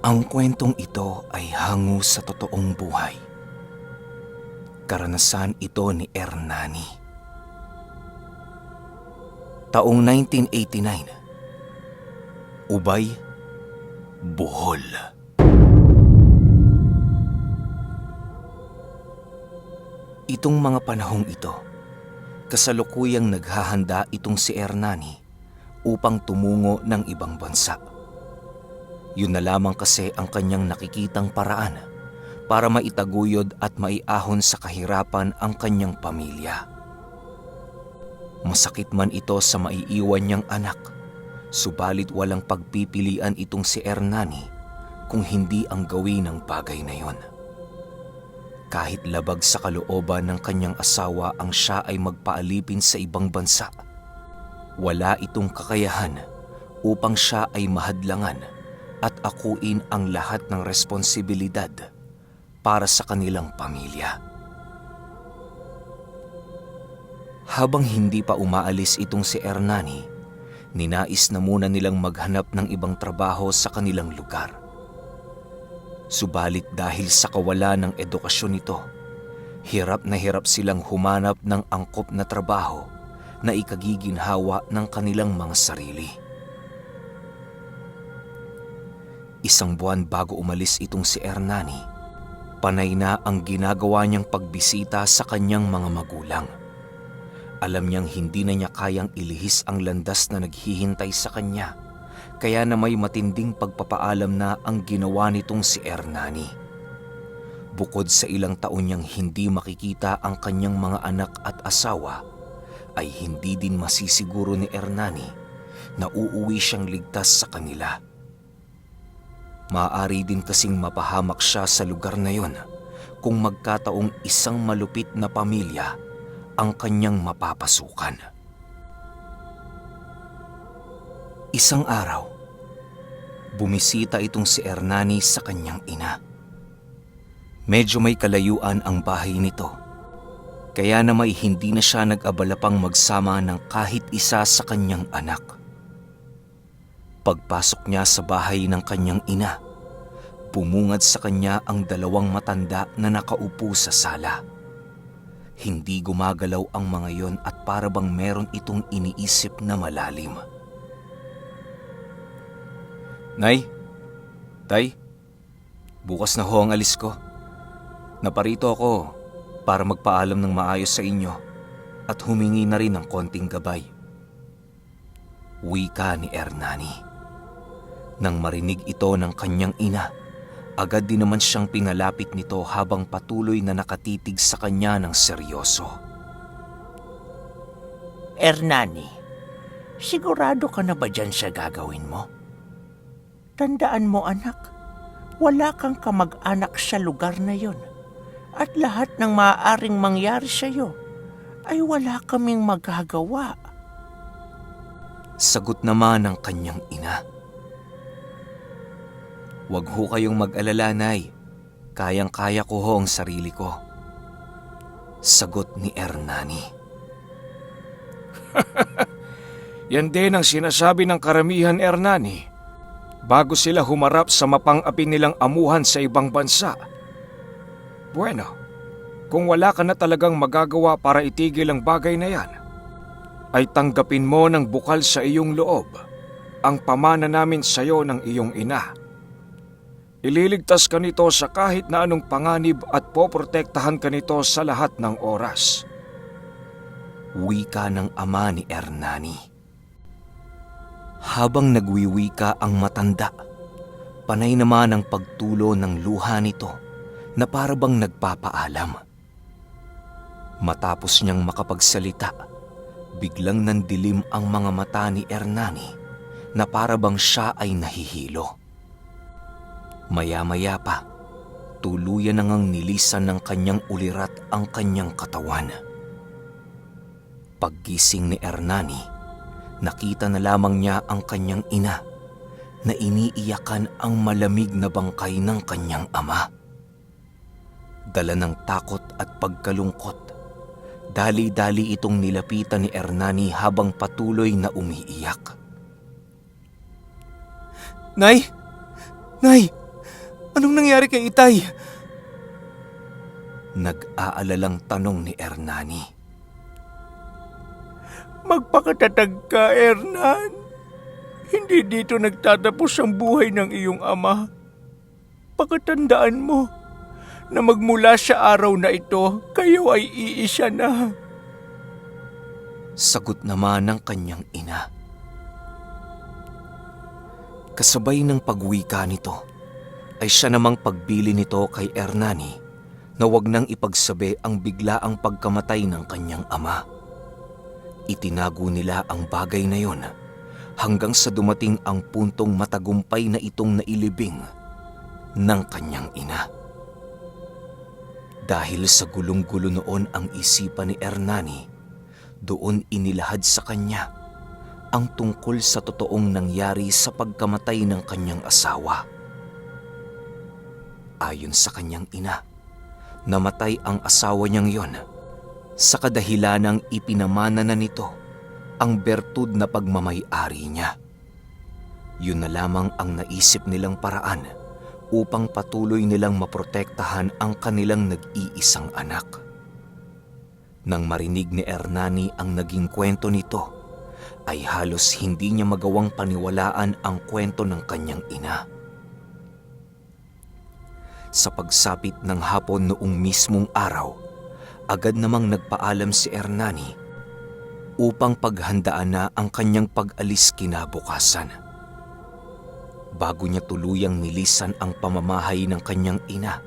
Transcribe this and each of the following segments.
Ang kwentong ito ay hango sa totoong buhay. Karanasan ito ni Ernani. Taong 1989, Ubay, Bohol. Itong mga panahong ito, kasalukuyang naghahanda itong si Ernani upang tumungo ng ibang bansa. Yun na lamang kasi ang kanyang nakikitang paraan para maitaguyod at maiahon sa kahirapan ang kanyang pamilya. Masakit man ito sa maiiwan niyang anak, subalit walang pagpipilian itong si Ernani kung hindi ang gawin ng bagay na yon. Kahit labag sa kalooban ng kanyang asawa ang siya ay magpaalipin sa ibang bansa, wala itong kakayahan upang siya ay mahadlangan at akuin ang lahat ng responsibilidad para sa kanilang pamilya. Habang hindi pa umaalis itong si Ernani, ninais na muna nilang maghanap ng ibang trabaho sa kanilang lugar. Subalit dahil sa kawalan ng edukasyon nito, hirap silang humanap ng angkop na trabaho na ikagiginhawa ng kanilang mga sarili. Isang buwan bago umalis itong si Ernani, panay na ang ginagawa niyang pagbisita sa kanyang mga magulang. Alam niyang hindi na niya kayang ilihis ang landas na naghihintay sa kanya, kaya na may matinding pagpapaalam na ang ginawa nitong si Ernani. Bukod sa ilang taon niyang hindi makikita ang kanyang mga anak at asawa, ay hindi din masisiguro ni Ernani na uuwi siyang ligtas sa kanila. Maaari din kasing mapahamak siya sa lugar na yon kung magkataong isang malupit na pamilya ang kanyang mapapasukan. Isang araw, bumisita itong si Ernani sa kanyang ina. Medyo may kalayuan ang bahay nito, kaya na may hindi na siya nag-abala pang magsama ng kahit isa sa kanyang anak. Pagpasok niya sa bahay ng kanyang ina, bumungad sa kanya ang dalawang matanda na nakaupo sa sala. Hindi gumagalaw ang mga yon at para bang meron itong iniisip na malalim. Nay, Tay, bukas na ho ang alis ko. Naparito ako para magpaalam ng maayos sa inyo at humingi na rin ng konting gabay. Wika ni Ernani. Nang marinig ito ng kanyang ina, agad din naman siyang pinalapit nito habang patuloy na nakatitig sa kanya ng seryoso. Ernani, sigurado ka na ba dyan siya gagawin mo? Tandaan mo anak, wala kang kamag-anak sa lugar na yon at lahat ng maaaring mangyari sa iyo ay wala kaming magagawa. Sagot naman ng kanyang ina. Huwag ho kayong mag-alala, Nay. Kayang-kaya ko ho ang sarili ko. Sagot ni Ernani. Yan din ang sinasabi ng karamihan, Ernani. Bago sila humarap sa mapang-api nilang amuhan sa ibang bansa. Bueno, kung wala ka na talagang magagawa para itigil ang bagay na yan, ay tanggapin mo ng bukal sa iyong loob ang pamana namin sa iyo ng iyong ina. Ililigtas ka nito sa kahit na anong panganib at poprotektahan ka nito sa lahat ng oras. Wika ng ama ni Ernani. Habang nagwiwika ang matanda, panay naman ang pagtulo ng luha nito na parabang nagpapaalam. Matapos niyang makapagsalita, biglang nandilim ang mga mata ni Ernani na parabang siya ay nahihilo. Maya-maya pa, tuluyan na ngang nilisan ng kanyang ulirat ang kanyang katawan. Paggising ni Ernani, nakita na lamang niya ang kanyang ina na iniiyakan ang malamig na bangkay ng kanyang ama. Dala ng takot at pagkalungkot, dali-dali itong nilapitan ni Ernani habang patuloy na umiiyak. Nay! Nay! Anong nangyari kay Itay? Nag-aalalang tanong ni Ernani. Magpakatatag ka, Hernan. Hindi dito nagtatapos ang buhay ng iyong ama. Pakatandaan mo na magmula sa araw na ito, kayo ay iisa na. Sagot naman ng kanyang ina. Kasabay ng pagwika nito, ay siya namang pagbili nito kay Ernani na wag nang ipagsabi ang biglaang pagkamatay ng kanyang ama. Itinago nila ang bagay na yon hanggang sa dumating ang puntong matagumpay na itong nailibing ng kanyang ina. Dahil sa gulong-gulo noon ang isipan ni Ernani, doon inilahad sa kanya ang tungkol sa totoong nangyari sa pagkamatay ng kanyang asawa. Ayon sa kanyang ina, namatay ang asawa niyang yon sa kadahilanang ipinamana na nito ang bertud na pagmamay-ari niya. Yun na lamang ang naisip nilang paraan upang patuloy nilang maprotektahan ang kanilang nag-iisang anak. Nang marinig ni Ernani ang naging kwento nito, ay halos hindi niya magawang paniwalaan ang kwento ng kanyang ina. Sa pagsapit ng hapon noong mismong araw, agad namang nagpaalam si Ernani upang paghandaan na ang kanyang pag-alis kinabukasan. Bago niya tuluyang nilisan ang pamamahay ng kanyang ina,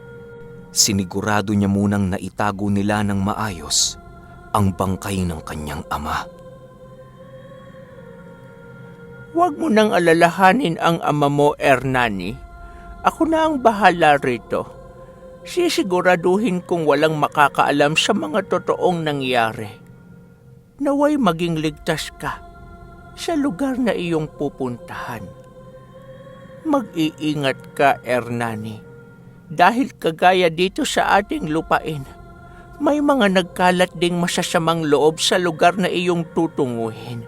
sinigurado niya munang naitago nila ng maayos ang bangkay ng kanyang ama. Huwag mo nang alalahanin ang ama mo, Ernani. Ako na ang bahala rito. Sisiguraduhin kong walang makakaalam sa mga totoong nangyari. Naway maging ligtas ka sa lugar na iyong pupuntahan. Mag-iingat ka, Ernani, dahil kagaya dito sa ating lupain, may mga nagkalat ding masasamang loob sa lugar na iyong tutunguhin.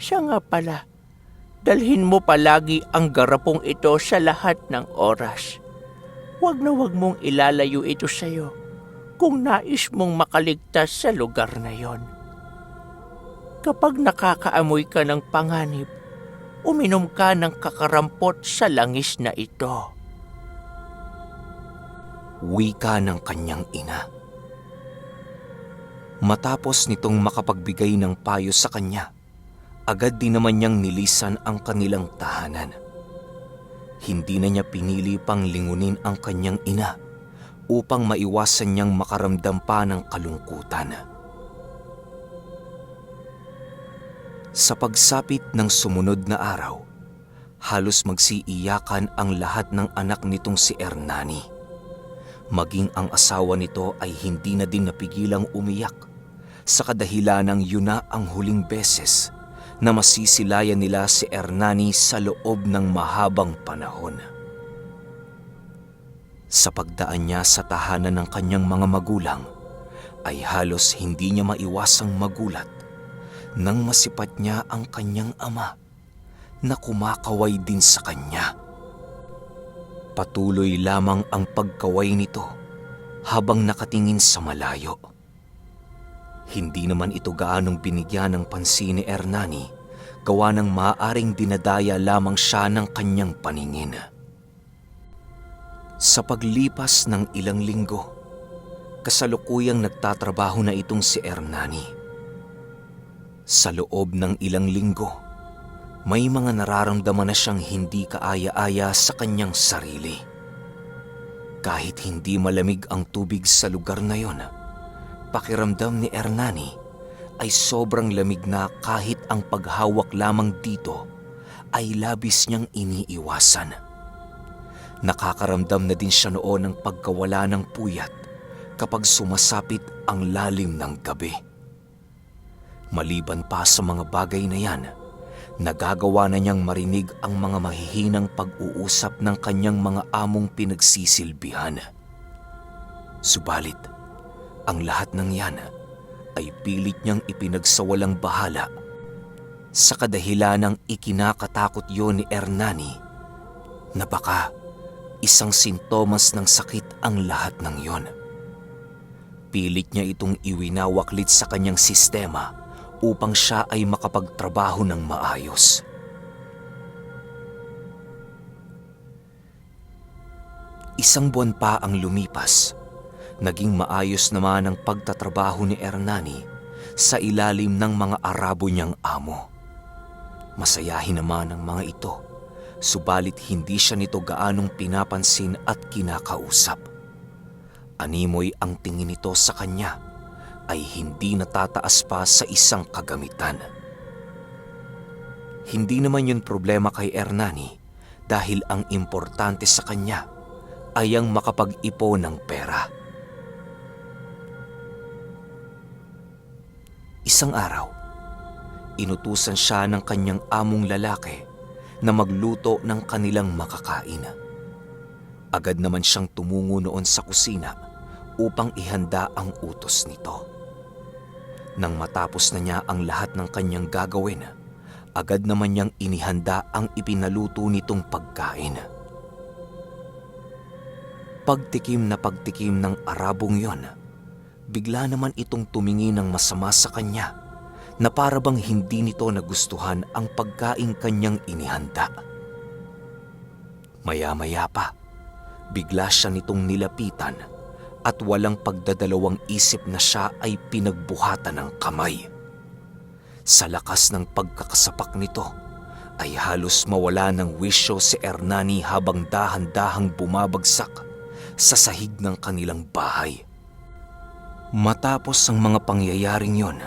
Siya nga pala, dalhin mo palagi ang garapong ito sa lahat ng oras. Huwag na huwag mong ilalayo ito sa iyo kung nais mong makaligtas sa lugar na yon. Kapag nakakaamoy ka ng panganib, uminom ka ng kakarampot sa langis na ito. Wika ng kanyang ina. Matapos nitong makapagbigay ng payo sa kanya, agad din naman niyang nilisan ang kanilang tahanan. Hindi na niya pinili pang lingunin ang kanyang ina upang maiwasan niyang makaramdam pa ng kalungkutan. Sa pagsapit ng sumunod na araw, halos magsiiyakan ang lahat ng anak nitong si Ernani. Maging ang asawa nito ay hindi na din napigilang umiyak sa kadahilanang yun na ang huling beses na masisilayan nila si Ernani sa loob ng mahabang panahon. Sa pagdaan niya sa tahanan ng kanyang mga magulang, ay halos hindi niya maiwasang magulat nang masipat niya ang kanyang ama na kumakaway din sa kanya. Patuloy lamang ang pagkaway nito habang nakatingin sa malayo. Hindi naman ito gaanong binigyan ng pansin ni Ernani, gawa ng maaaring dinadaya lamang siya ng kanyang paningin. Sa paglipas ng ilang linggo, kasalukuyang nagtatrabaho na itong si Ernani. Sa loob ng ilang linggo, may mga nararamdaman na siyang hindi kaaya-aya sa kanyang sarili. Kahit hindi malamig ang tubig sa lugar na yon, pakiramdam ni Ernani ay sobrang lamig na kahit ang paghawak lamang dito ay labis niyang iniiwasan. Nakakaramdam na din siya noon ng pagkawala ng puyat kapag sumasapit ang lalim ng gabi. Maliban pa sa mga bagay na yan, nagagawa na niyang marinig ang mga mahihinang pag-uusap ng kanyang mga among pinagsisilbihan. Subalit, ang lahat ng yan ay pilit niyang ipinagsawalang bahala sa kadahilanang ikinakatakot yon ni Ernani na baka isang sintomas ng sakit ang lahat ng yon. Pilit niya itong iwinawaklit sa kanyang sistema upang siya ay makapagtrabaho ng maayos. Isang buwan pa ang lumipas. Naging maayos naman ang pagtatrabaho ni Ernani sa ilalim ng mga Arabo niyang amo. Masayahin naman ang mga ito, subalit hindi siya nito gaanong pinapansin at kinakausap. Animoy ang tingin nito sa kanya ay hindi natataas pa sa isang kagamitan. Hindi naman yun problema kay Ernani dahil ang importante sa kanya ay ang makapag-ipon ng pera. Isang araw, inutusan siya ng kanyang among lalaki na magluto ng kanilang makakain. Agad naman siyang tumungo noon sa kusina upang ihanda ang utos nito. Nang matapos na niya ang lahat ng kanyang gagawin, agad naman niyang inihanda ang ipinaluto nitong pagkain. Pagtikim na pagtikim ng Arabong yon, bigla naman itong tumingin ng masama sa kanya na para bang hindi nito nagustuhan ang pagkain kanyang inihanda. Maya-maya pa, bigla siya nitong nilapitan at walang pagdadalawang isip na siya ay pinagbuhatan ng kamay. Sa lakas ng pagkakasapak nito, ay halos mawala ng wisyo si Ernani habang dahan-dahang bumabagsak sa sahig ng kanilang bahay. Matapos ang mga pangyayaring yon,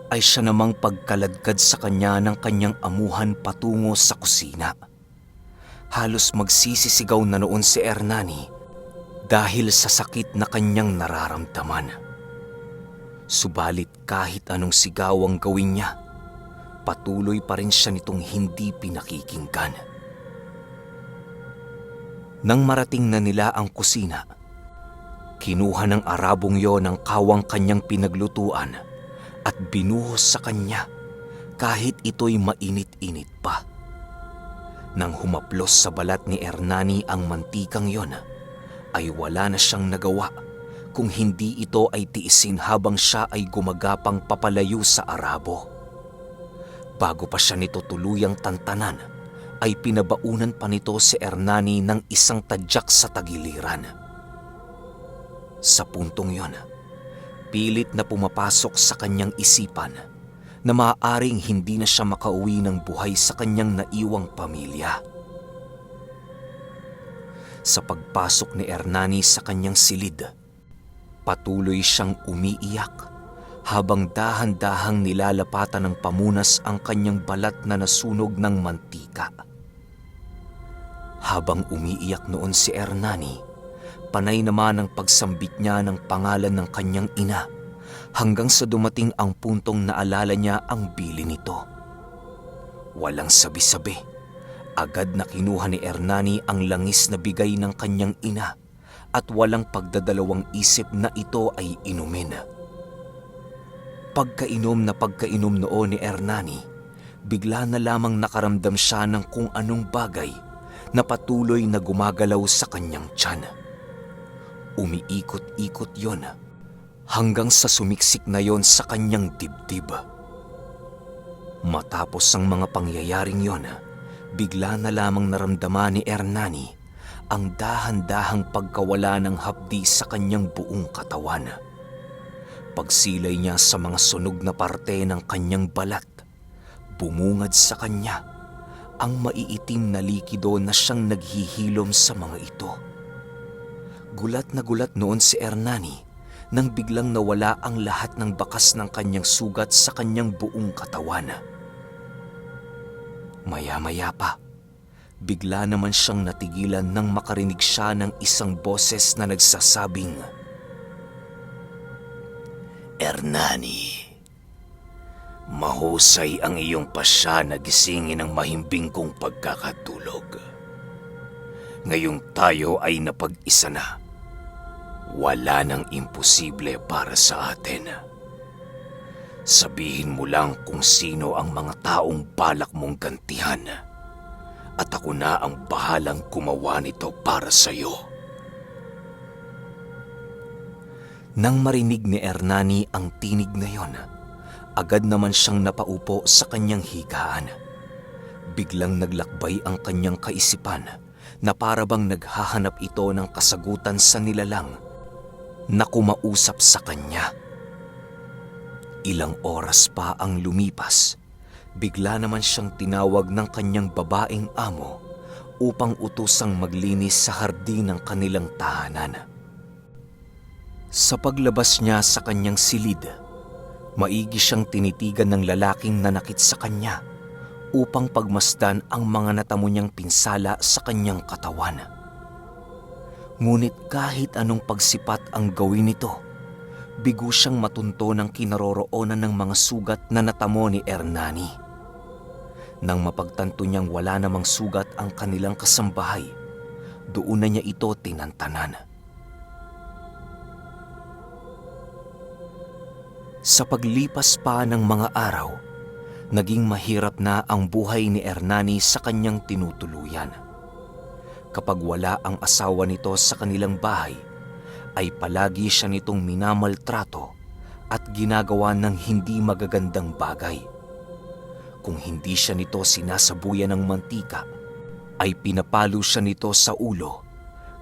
ay siya namang pagkaladkad sa kanya ng kanyang amuhan patungo sa kusina. Halos magsisisigaw na noon si Ernani dahil sa sakit na kanyang nararamdaman. Subalit kahit anong sigaw ang gawin niya, patuloy pa rin siya nitong hindi pinakikinggan. Nang marating na nila ang kusina, kinuha ng Arabong yon ang kawang kanyang pinaglutuan at binuhos sa kanya kahit ito'y mainit-init pa. Nang humaplos sa balat ni Ernani ang mantikang yon, ay wala na siyang nagawa kung hindi ito ay tiisin habang siya ay gumagapang papalayo sa Arabo. Bago pa siya nito tuluyang tantanan, ay pinabaunan pa nito si Ernani ng isang tadyak sa tagiliran. Sa puntong yon, pilit na pumapasok sa kanyang isipan na maaaring hindi na siya makauwi ng buhay sa kanyang naiwang pamilya. Sa pagpasok ni Ernani sa kanyang silid, patuloy siyang umiiyak habang dahan-dahang nilalapatan ng pamunas ang kanyang balat na nasunog ng mantika. Habang umiiyak noon si Ernani, panay naman ang pagsambit niya ng pangalan ng kanyang ina hanggang sa dumating ang puntong naalala niya ang bili nito. Walang sabi-sabi, agad na kinuha ni Ernani ang langis na bigay ng kanyang ina at walang pagdadalawang isip na ito ay inumin. Pagkainom na pagkainom noon ni Ernani, bigla na lamang nakaramdam siya ng kung anong bagay na patuloy na gumagalaw sa kanyang tiyan. Umiikot-ikot yon hanggang sa sumiksik na yon sa kanyang dibdib. Matapos ang mga pangyayaring yon, bigla na lamang naramdaman ni Ernani ang dahan-dahang pagkawala ng hapdi sa kanyang buong katawan. Pagsilay niya sa mga sunog na parte ng kanyang balat, bumungad sa kanya ang maiitim na likido na siyang naghihilom sa mga ito. Gulat na gulat noon si Ernani nang biglang nawala ang lahat ng bakas ng kanyang sugat sa kanyang buong katawan. Maya-maya pa, bigla naman siyang natigilan nang makarinig siya ng isang boses na nagsasabing, "Ernani, mahusay ang iyong pasya na gisingin ng mahimbing kong pagkakatulog. Ngayong tayo ay napag-isa na. Wala nang imposible para sa atin. Sabihin mo lang kung sino ang mga taong balak mong gantihan at ako na ang bahalang gumawa nito para sa'yo. Nang marinig ni Ernani ang tinig na yon, agad naman siyang napaupo sa kanyang higaan. Biglang naglakbay ang kanyang kaisipan na parabang naghahanap ito ng kasagutan sa nilalang na kumausap sa kanya. Ilang oras pa ang lumipas, bigla naman siyang tinawag ng kanyang babaeng amo upang utusang maglinis sa hardin ng kanilang tahanan. Sa paglabas niya sa kanyang silid, maigi siyang tinitigan ng lalaking nanakit sa kanya upang pagmasdan ang mga natamo niyang pinsala sa kanyang katawan. Ngunit kahit anong pagsipat ang gawin nito, bigo siyang matunto ng kinaroroonan ng mga sugat na natamo ni Ernani. Nang mapagtanto niyang wala namang sugat ang kanilang kasambahay, doon na niya ito tinantanan. Sa paglipas pa ng mga araw, naging mahirap na ang buhay ni Ernani sa kanyang tinutuluyan. Kapag wala ang asawa nito sa kanilang bahay, ay palagi siya nitong minamaltrato at ginagawa ng hindi magagandang bagay. Kung hindi siya nito sinasabuyan ng mantika, ay pinapalo siya nito sa ulo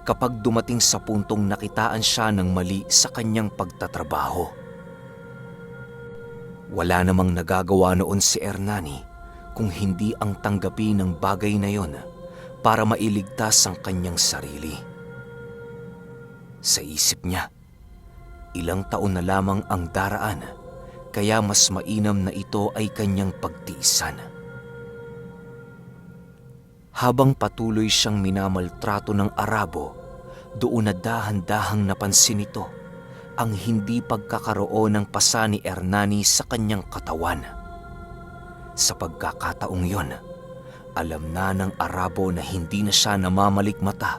kapag dumating sa puntong nakitaan siya ng mali sa kanyang pagtatrabaho. Wala namang nagagawa noon si Ernani kung hindi ang tanggapin ng bagay na yon para mailigtas ang kanyang sarili. Sa isip niya, ilang taon na lamang ang daraan, kaya mas mainam na ito ay kanyang pagtiisan. Habang patuloy siyang minamaltrato ng Arabo, doon na dahan-dahang napansin ito ang hindi pagkakaroon ng pasa ni Ernani sa kanyang katawan. Sa pagkakataong yon, alam na ng Arabo na hindi na siya namamalikmata,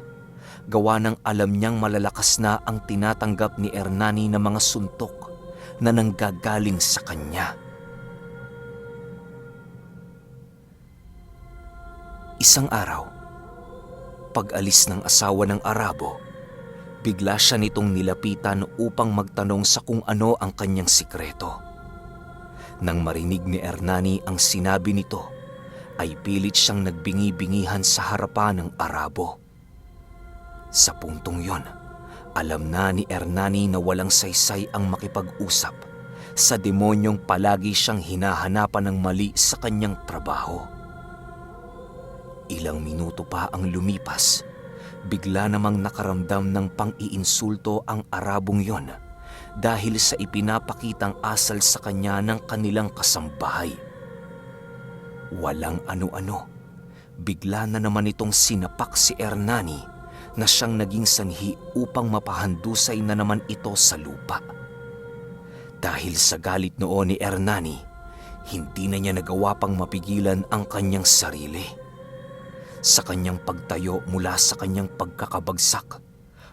gawa ng alam niyang malalakas na ang tinatanggap ni Ernani na mga suntok na nanggagaling sa kanya. Isang araw, pag-alis ng asawa ng Arabo, bigla siya nitong nilapitan upang magtanong sa kung ano ang kanyang sikreto. Nang marinig ni Ernani ang sinabi nito, ay pilit siyang nagbingi-bingihan sa harapan ng Arabo. Sa puntong yon, alam na ni Ernani na walang saysay ang makipag-usap sa demonyong palagi siyang hinahanapan ng mali sa kanyang trabaho. Ilang minuto pa ang lumipas, bigla namang nakaramdam ng pang-iinsulto ang Arabong yon dahil sa ipinapakitang asal sa kanya ng kanilang kasambahay. Walang ano-ano, bigla na naman itong sinapak si Ernani na siyang naging sanhi upang mapahandusay na naman ito sa lupa. Dahil sa galit noon ni Ernani, hindi na niya nagawa pang mapigilan ang kanyang sarili. Sa kanyang pagtayo mula sa kanyang pagkakabagsak,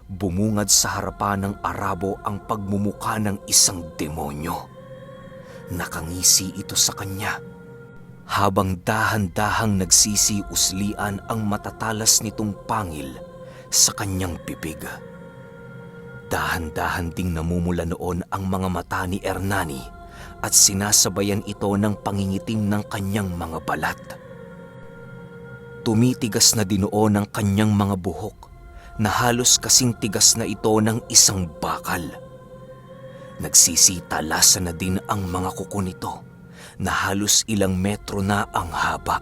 bumungad sa harapan ng Arabo ang pagmumuka ng isang demonyo. Nakangisi ito sa kanya, habang dahan-dahang nagsisiuslian ang matatalas nitong pangil sa kanyang bibig. Dahan-dahan ding namumula noon ang mga mata ni Ernani at sinasabayan ito ng pangingitim ng kanyang mga balat. Tumitigas na dinoon ang kanyang mga buhok na halos kasing tigas na ito ng isang bakal. Nagsisitalasan na din ang mga kuko nito na halos ilang metro na ang haba.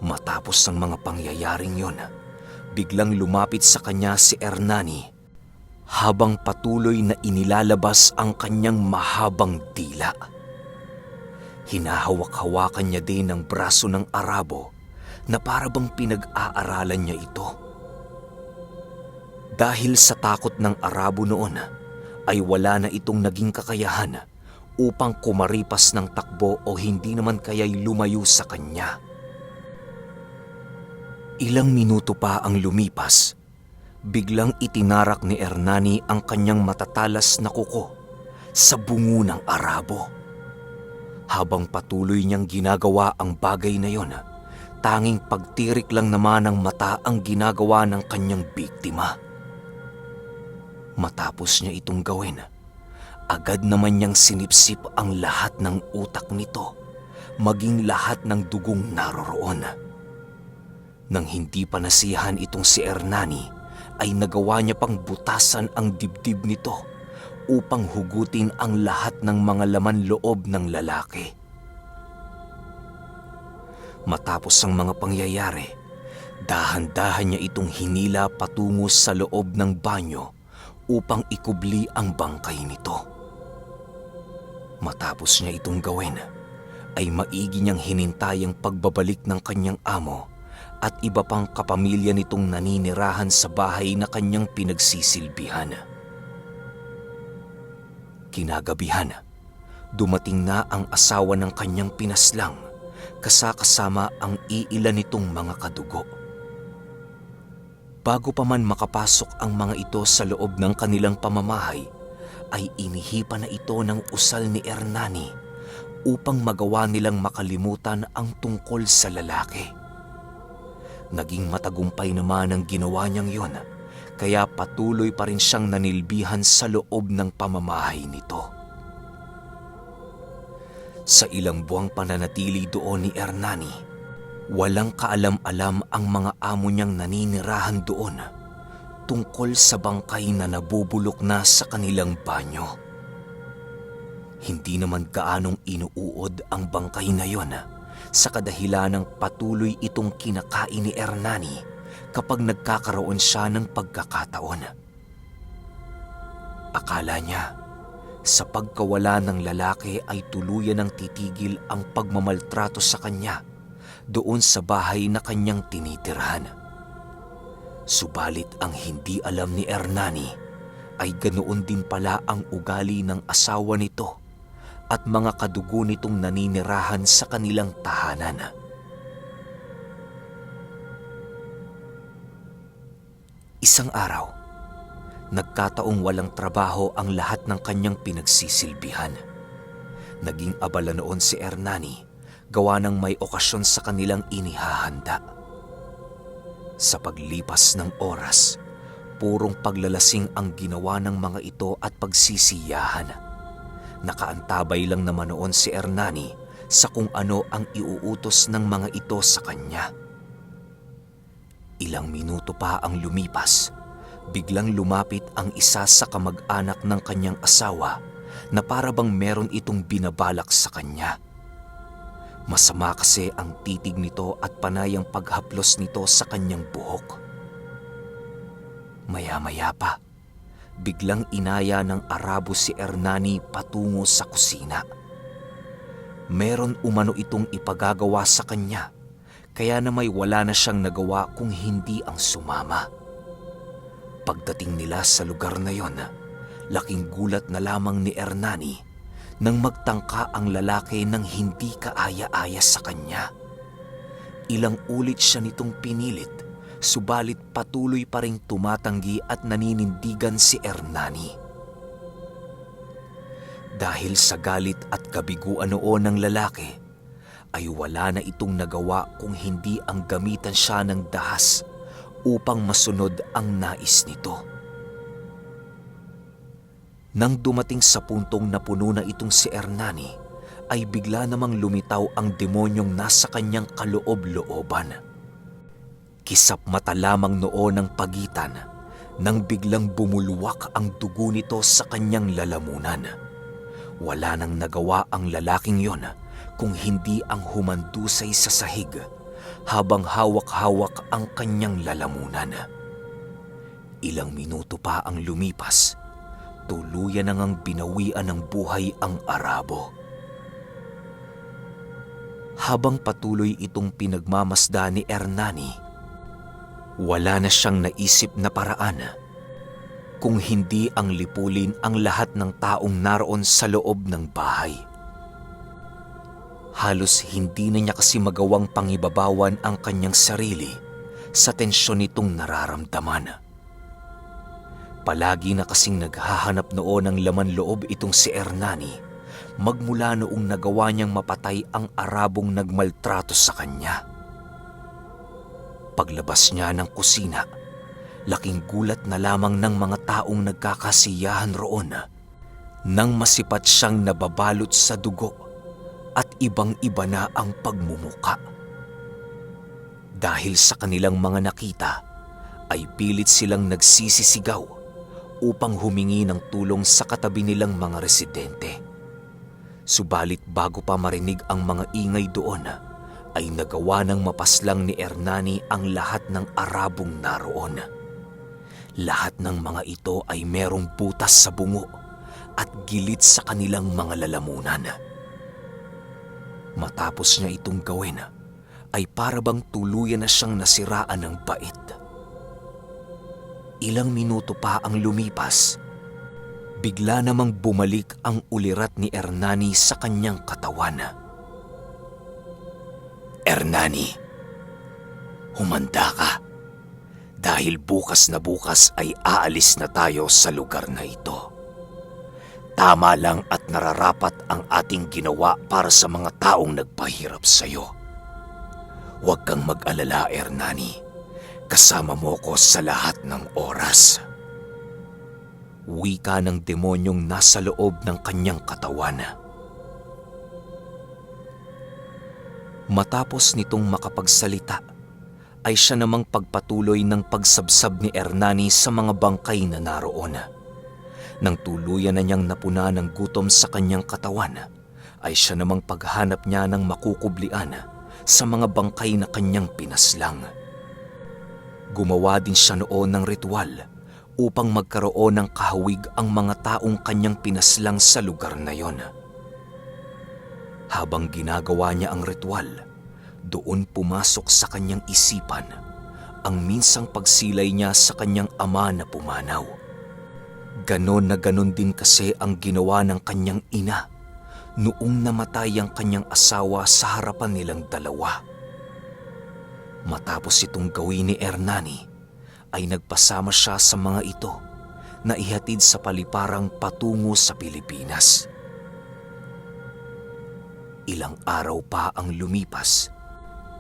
Matapos ang mga pangyayaring yon, biglang lumapit sa kanya si Ernani habang patuloy na inilalabas ang kanyang mahabang dila. Hinahawak-hawakan niya din ang braso ng Arabo na parabang pinag-aaralan niya ito. Dahil sa takot ng Arabo noon, ay wala na itong naging kakayahan upang kumaripas ng takbo o hindi naman kaya'y lumayo sa kanya. Ilang minuto pa ang lumipas, biglang itinarak ni Ernani ang kanyang matatalas na kuko sa bungo ng Arabo. Habang patuloy niyang ginagawa ang bagay na yon, tanging pagtirik lang naman ng mata ang ginagawa ng kanyang biktima. Matapos niya itong gawin, agad naman niyang sinipsip ang lahat ng utak nito, maging lahat ng dugong naroroon. Nang hindi pa nasiyahan itong si Ernani, ay nagawa niya pang butasan ang dibdib nito upang hugutin ang lahat ng mga laman loob ng lalaki. Matapos ang mga pangyayari, dahan-dahan niya itong hinila patungo sa loob ng banyo upang ikubli ang bangkay nito. Matapos niya itong gawin, ay maigi niyang hinintay ang pagbabalik ng kanyang amo at iba pang kapamilya nitong naninirahan sa bahay na kanyang pinagsisilbihan. Kinagabihan, dumating na ang asawa ng kanyang pinaslang, kasama ang iilan nitong mga kadugo. Bago pa man makapasok ang mga ito sa loob ng kanilang pamamahay, ay inihipan na ito ng usal ni Ernani upang magawa nilang makalimutan ang tungkol sa lalaki. Naging matagumpay naman ang ginawa niyang yon, kaya patuloy pa rin siyang nanilbihan sa loob ng pamamahay nito. Sa ilang buwang pananatili doon ni Ernani, walang kaalam-alam ang mga amo niyang naninirahan doon tungkol sa bangkay na nabubulok na sa kanilang banyo. Hindi naman gaanong inuuod ang bangkay na yon sa kadahilan ng patuloy itong kinakain ni Ernani kapag nagkakaroon siya ng pagkakataon. Akala niya, sa pagkawala ng lalaki ay tuluyan ng titigil ang pagmamaltrato sa kanya doon sa bahay na kanyang tinitirhan. Subalit ang hindi alam ni Ernani ay ganoon din pala ang ugali ng asawa nito at mga kadugo nitong naninirahan sa kanilang tahanan. Isang araw, nagkataong walang trabaho ang lahat ng kanyang pinagsisilbihan. Naging abala noon si Ernani, gawa ng may okasyon sa kanilang inihahanda. Sa paglipas ng oras, purong paglalasing ang ginawa ng mga ito at pagsisiyahan. Nakaantabay lang naman noon si Ernani sa kung ano ang iuutos ng mga ito sa kanya. Ilang minuto pa ang lumipas, biglang lumapit ang isa sa kamag-anak ng kanyang asawa na para bang meron itong binabalak sa kanya. Masama kasi ang titig nito at panay ang paghaplos nito sa kanyang buhok. Maya-maya pa, biglang inaya ng Arabo si Ernani patungo sa kusina. Meron umano itong ipagagawa sa kanya, kaya na may wala na siyang nagawa kung hindi ang sumama. Pagdating nila sa lugar na yon, laking gulat na lamang ni Ernani nang magtangka ang lalaki ng hindi kaaya-aya sa kanya. Ilang ulit siya nitong pinilit, subalit patuloy pa ring tumatanggi at naninindigan si Ernani. Dahil sa galit at kabiguan noon ng lalaki, ay wala na itong nagawa kung hindi ang gamitan siya ng dahas upang masunod ang nais nito. Nang dumating sa puntong napuno na itong si Ernani, ay bigla namang lumitaw ang demonyong nasa kanyang kaloob-looban. Kisap mata lamang noon ang pagitan nang biglang bumulwak ang dugo nito sa kanyang lalamunan. Wala nang nagawa ang lalaking yon kung hindi ang humandusay sa sahig habang hawak-hawak ang kanyang lalamunan. Ilang minuto pa ang lumipas, tuluyan na ngang binawian ng buhay ang Arabo. Habang patuloy itong pinagmamasda ni Ernani, wala na siyang naisip na paraan kung hindi ang lipulin ang lahat ng taong naroon sa loob ng bahay. Halos hindi na niya kasi magawang pangibabawan ang kanyang sarili sa tensyon nitong nararamdaman. Palagi na kasing naghahanap noon ng laman loob itong si Ernani magmula noong nagawa niyang mapatay ang Arabong nagmaltrato sa kanya. Paglabas niya ng kusina, laking gulat na lamang ng mga taong nagkakasiyahan roon nang masipat siyang nababalot sa dugo at ibang-iba na ang pagmumuka. Dahil sa kanilang mga nakita, ay pilit silang nagsisisigaw upang humingi ng tulong sa katabi nilang mga residente. Subalit bago pa marinig ang mga ingay doon, ay nagawa ng mapaslang ni Hernani ang lahat ng Arabong naroon. Lahat ng mga ito ay merong butas sa bungo at gilit sa kanilang mga lalamunan. Matapos niya itong gawin, ay parabang tuluyan na siyang nasiraan ng bait. Ilang minuto pa ang lumipas, bigla namang bumalik ang ulirat ni Hernani sa kanyang katawan. Hernani, humanda ka. Dahil bukas na bukas ay aalis na tayo sa lugar na ito. Tama lang at nararapat ang ating ginawa para sa mga taong nagpahirap sa iyo. Huwag kang mag-alala, Hernani. Kasama mo ko sa lahat ng oras. Wika ng demonyong nasa loob ng kanyang katawan. Matapos nitong makapagsalita, ay siya namang pagpatuloy ng pagsabsab ni Hernani sa mga bangkay na naroon. Nang tuluyan na niyang napuna ng gutom sa kanyang katawan, ay siya namang paghanap niya ng makukublian sa mga bangkay na kanyang pinaslang. Gumawa din siya noon ng ritual upang magkaroon ng kahawig ang mga taong kanyang pinaslang sa lugar na yon. Habang ginagawa niya ang ritual, doon pumasok sa kanyang isipan ang minsang pagsilay niya sa kanyang ama na pumanaw. Ganon na ganon din kasi ang ginawa ng kanyang ina noong namatay ang kanyang asawa sa harapan nilang dalawa. Matapos itong gawin ni Hernani, ay nagpasama siya sa mga ito na ihatid sa paliparang patungo sa Pilipinas. Ilang araw pa ang lumipas,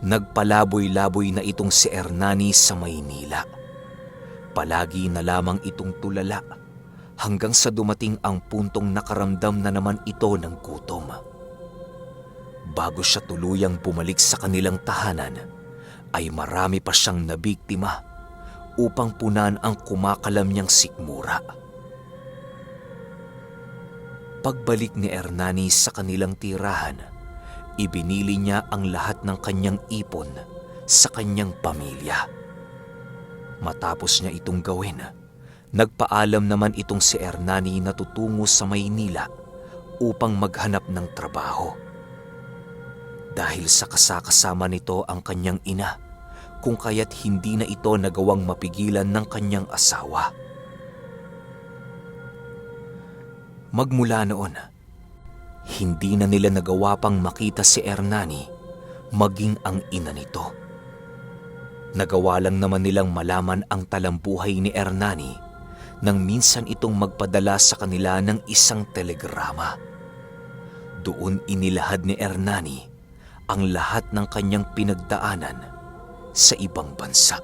nagpalaboy-laboy na itong si Hernani sa Maynila. Palagi na lamang itong tulala hanggang sa dumating ang puntong nakaramdam na naman ito ng gutom. Bago siya tuluyang bumalik sa kanilang tahanan, ay marami pa siyang nabiktima upang punan ang kumakalam niyang sikmura. Pagbalik ni Hernani sa kanilang tirahan, ibinili niya ang lahat ng kanyang ipon sa kanyang pamilya. Matapos niya itong gawin, nagpaalam naman itong si Hernani na tutungo sa Maynila upang maghanap ng trabaho. Dahil sa kasakasama nito ang kanyang ina, kung kaya't hindi na ito nagawang mapigilan ng kanyang asawa. Magmula noon, hindi na nila nagawa pang makita si Hernani maging ang ina nito. Nagawa lang naman nilang malaman ang talambuhay ni Hernani nang minsan itong magpadala sa kanila ng isang telegrama. Doon inilahad ni Hernani ang lahat ng kanyang pinagdaanan sa ibang bansa.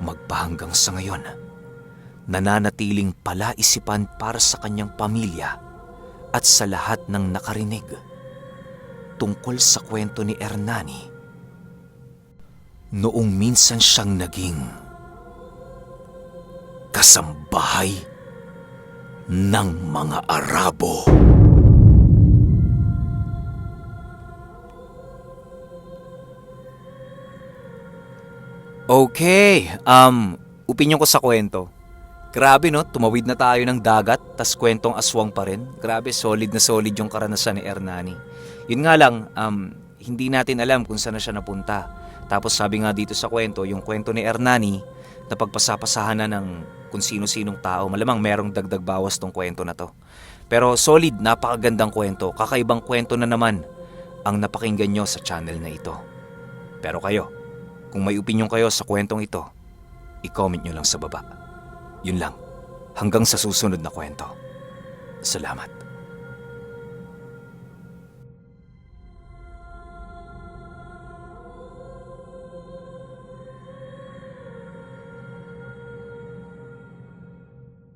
Magpahanggang sa ngayon, nananatiling palaisipan para sa kanyang pamilya at sa lahat ng nakarinig tungkol sa kwento ni Hernani noong minsan siyang naging kasambahay ng mga Arabo. Okay, opinyon ko sa kwento. Grabe no, tumawid na tayo ng dagat, tas kwentong aswang pa rin. Grabe, solid na solid yung karanasan ni Hernani. Yun nga lang, hindi natin alam kung saan na siya napunta. Tapos sabi nga dito sa kwento, yung kwento ni Hernani, napagpasapasahan na ng kung sino-sinong tao. Malamang merong dagdag bawas tong kwento na to. Pero solid, napakagandang kwento. Kakaibang kwento na naman ang napakinggan nyo sa channel na ito. Pero kayo, kung may opinyon kayo sa kwentong ito, i-comment nyo lang sa baba. Yun lang. Hanggang sa susunod na kwento. Salamat.